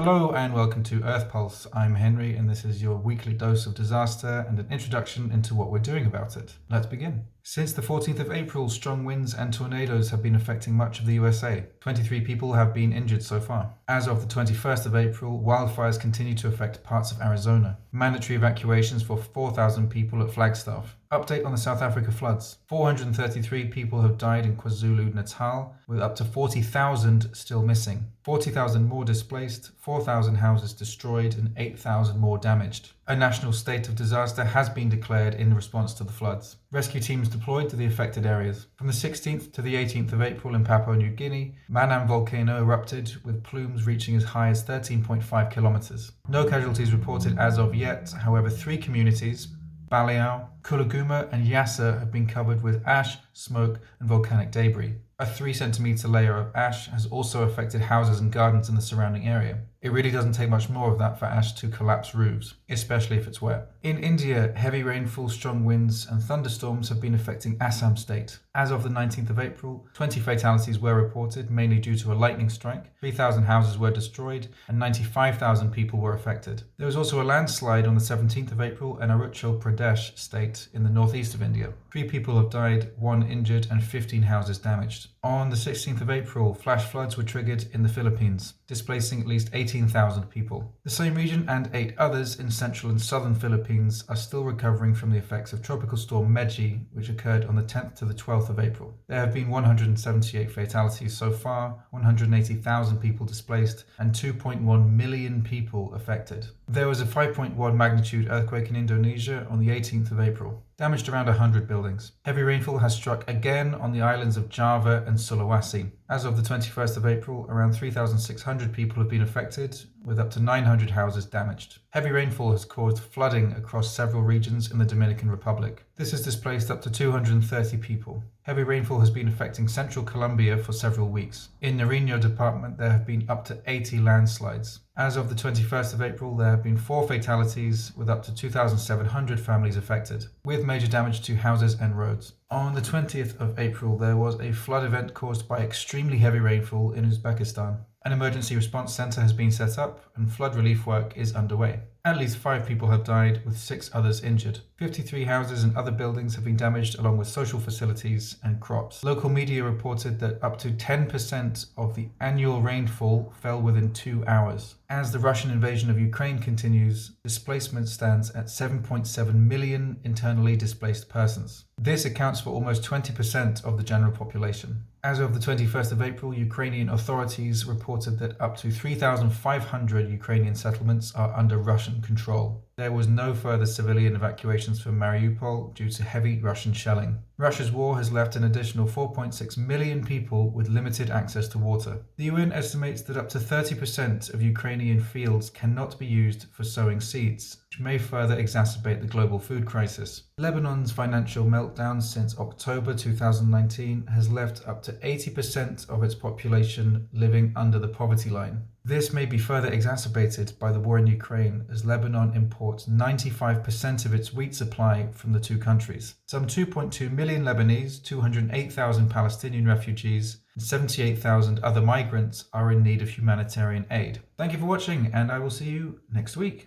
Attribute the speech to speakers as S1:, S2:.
S1: Hello and welcome to Earth Pulse. I'm Henry and this is your weekly dose of disaster and an introduction into what we're doing about it. Let's begin. Since the 14th of April, strong winds and tornadoes have been affecting much of the USA. 23 people have been injured so far. As of the 21st of April, wildfires continue to affect parts of Arizona. Mandatory evacuations for 4,000 people at Flagstaff. Update on the South Africa floods. 433 people have died in KwaZulu-Natal, with up to 40,000 still missing. 40,000 more displaced, 4,000 houses destroyed, and 8,000 more damaged. A national state of disaster has been declared in response to the floods. Rescue teams deployed to the affected areas. From the 16th to the 18th of April in Papua New Guinea, Manam Volcano erupted, with plumes reaching as high as 13.5 kilometers. No casualties reported as of yet, however 3 communities, Baleau, Kulaguma and Yassa, have been covered with ash, smoke and volcanic debris. A 3-centimeter layer of ash has also affected houses and gardens in the surrounding area. It really doesn't take much more of that for ash to collapse roofs, especially if it's wet. In India, heavy rainfall, strong winds and thunderstorms have been affecting Assam state. As of the 19th of April, 20 fatalities were reported, mainly due to a lightning strike. 3,000 houses were destroyed and 95,000 people were affected. There was also a landslide on the 17th of April in Arunachal Pradesh state in the northeast of India. 3 people have died, 1 injured and 15 houses damaged. On the 16th of April, flash floods were triggered in the Philippines, displacing at least 18,000 people. The same region and 8 others in central and southern Philippines are still recovering from the effects of Tropical Storm MEGI, which occurred on the 10th to the 12th of April. There have been 178 fatalities so far, 180,000 people displaced, and 2.1 million people affected. There was a 5.1 magnitude earthquake in Indonesia on the 18th of April. Damaged around 100 buildings. Heavy rainfall has struck again on the islands of Java and Sulawesi. As of the 21st of April, around 3,600 people have been affected, with up to 900 houses damaged. Heavy rainfall has caused flooding across several regions in the Dominican Republic. This has displaced up to 230 people. Heavy rainfall has been affecting central Colombia for several weeks. In Nariño department, there have been up to 80 landslides. As of the 21st of April, there have been 4 fatalities, with up to 2,700 families affected, with major damage to houses and roads. On the 20th of April, there was a flood event caused by extremely heavy rainfall in Uzbekistan. An emergency response center has been set up and flood relief work is underway. At least 5 people have died, with 6 others injured. 53 houses and other buildings have been damaged, along with social facilities and crops. Local media reported that up to 10% of the annual rainfall fell within 2 hours. As the Russian invasion of Ukraine continues, displacement stands at 7.7 million internally displaced persons. This accounts for almost 20% of the general population. As of the 21st of April, Ukrainian authorities reported that up to 3,500 Ukrainian settlements are under Russian control. There was no further civilian evacuations from Mariupol due to heavy Russian shelling. Russia's war has left an additional 4.6 million people with limited access to water. The UN estimates that up to 30% of Ukrainian fields cannot be used for sowing seeds, which may further exacerbate the global food crisis. Lebanon's financial meltdown since October 2019 has left up to 80% of its population living under the poverty line. This may be further exacerbated by the war in Ukraine, as Lebanon imports 95% of its wheat supply from the 2 countries. Some 2.2 million Lebanese, 208,000 Palestinian refugees, and 78,000 other migrants are in need of humanitarian aid. Thank you for watching, and I will see you next week.